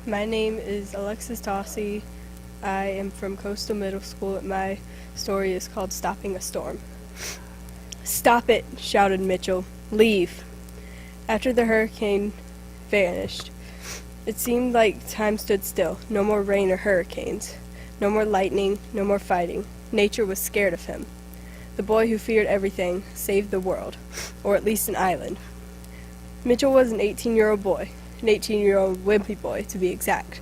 My name is Alexis Dossey. I am from Coastal Middle School. My story is called Stopping a Storm. "Stop it," shouted Mitchell. "Leave." After the hurricane vanished, it seemed like time stood still. No more rain or hurricanes. No more lightning, no more fighting. Nature was scared of him. The boy who feared everything saved the world, or at least an island. Mitchell was an 18-year-old boy. An 18-year-old wimpy boy, to be exact.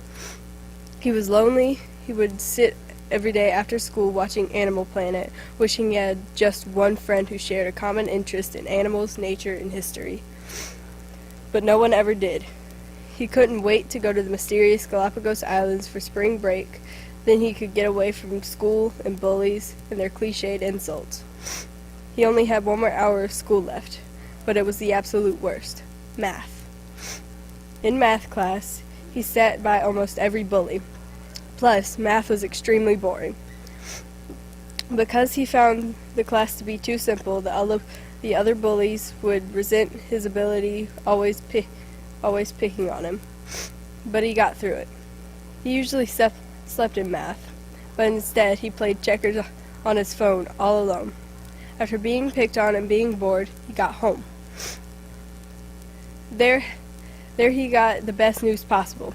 He was lonely. He would sit every day after school watching Animal Planet, wishing he had just one friend who shared a common interest in animals, nature, and history. But no one ever did. He couldn't wait to go to the mysterious Galapagos Islands for spring break. Then he could get away from school and bullies and their cliched insults. He only had one more hour of school left, but it was the absolute worst. Math. In math class, he sat by almost every bully. Plus, math was extremely boring. Because he found the class to be too simple, the other bullies would resent his ability, always picking on him. But he got through it. He usually slept in math, but instead he played checkers on his phone all alone. After being picked on and being bored, he got home. There he got the best news possible.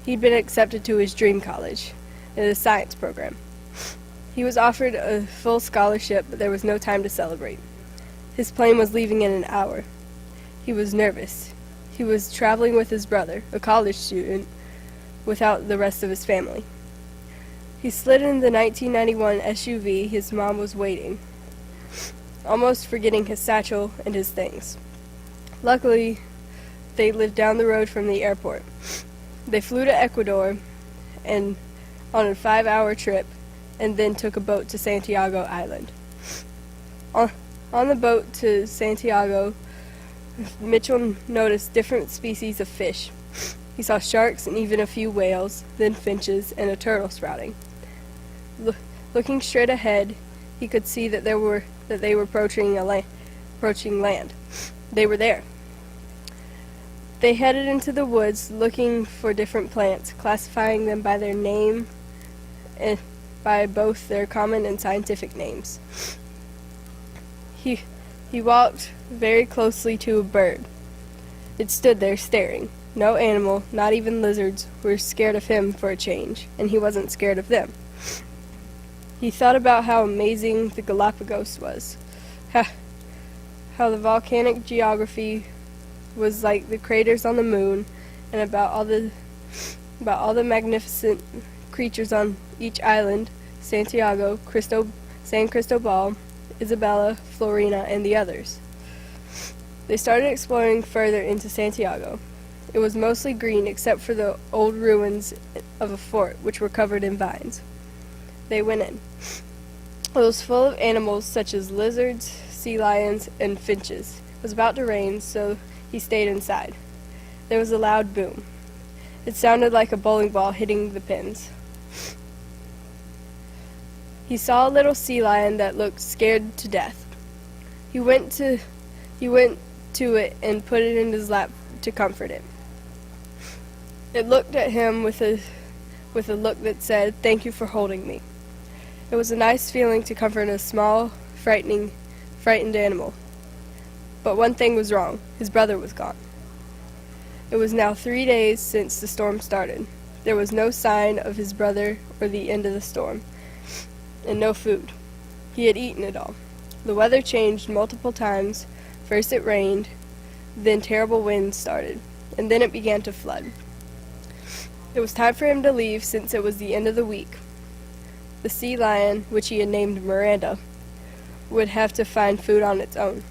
He'd been accepted to his dream college, in the science program. He was offered a full scholarship, but there was no time to celebrate. His plane was leaving in an hour. He was nervous. He was traveling with his brother, a college student, without the rest of his family. He slid in the 1991 SUV his mom was waiting, almost forgetting his satchel and his things. Luckily, they lived down the road from the airport. They flew to Ecuador and on a 5-hour trip, and then took a boat to Santiago Island. On the boat to Santiago, Mitchell noticed different species of fish. He saw sharks and even a few whales, then finches and a turtle sprouting. Looking straight ahead, he could see that they were approaching land. They were there. They headed into the woods looking for different plants, classifying them by their name and by both their common and scientific names. He walked very closely to a bird. It stood there staring. No animal, not even lizards, were scared of him for a change, and he wasn't scared of them. He thought about how amazing the Galapagos was, how the volcanic geography was like the craters on the moon, and about all the magnificent creatures on each island: Santiago, San Cristobal, Isabella, Florina, and the others. They started exploring further into Santiago. It was mostly green except for the old ruins of a fort, which were covered in vines. They went in. It was full of animals such as lizards, sea lions, and finches. It was about to rain, so he stayed inside. There was a loud boom. It sounded like a bowling ball hitting the pins. He saw a little sea lion that looked scared to death. He went to it and put it in his lap to comfort it. It looked at him with a look that said, "Thank you for holding me." It was a nice feeling to comfort a small, frightened animal. But one thing was wrong. His brother was gone. It was now 3 days since the storm started. There was no sign of his brother or the end of the storm, and no food. He had eaten it all. The weather changed multiple times. First it rained, then terrible winds started, and then it began to flood. It was time for him to leave since it was the end of the week. The sea lion, which he had named Miranda, would have to find food on its own.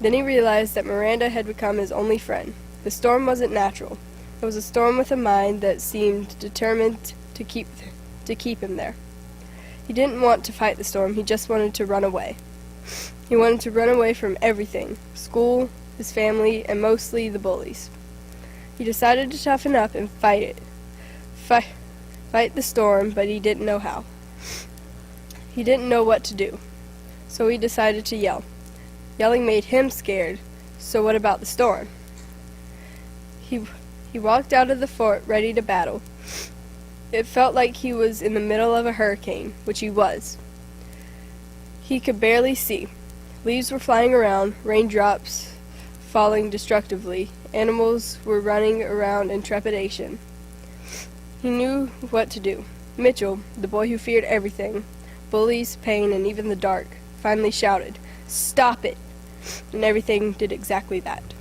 Then he realized that Miranda had become his only friend. The storm wasn't natural. It was a storm with a mind that seemed determined to keep him there. He didn't want to fight the storm, he just wanted to run away. He wanted to run away from everything: school, his family, and mostly the bullies. He decided to toughen up and fight it. Fight the storm, but he didn't know how. He didn't know what to do, so he decided to yell. Yelling made him scared, so what about the storm? He He walked out of the fort ready to battle. It felt like he was in the middle of a hurricane, which he was. He could barely see. Leaves were flying around, raindrops falling destructively. Animals were running around in trepidation. He knew what to do. Mitchell, the boy who feared everything, bullies, pain, and even the dark, finally shouted, "Stop it!" And everything did exactly that.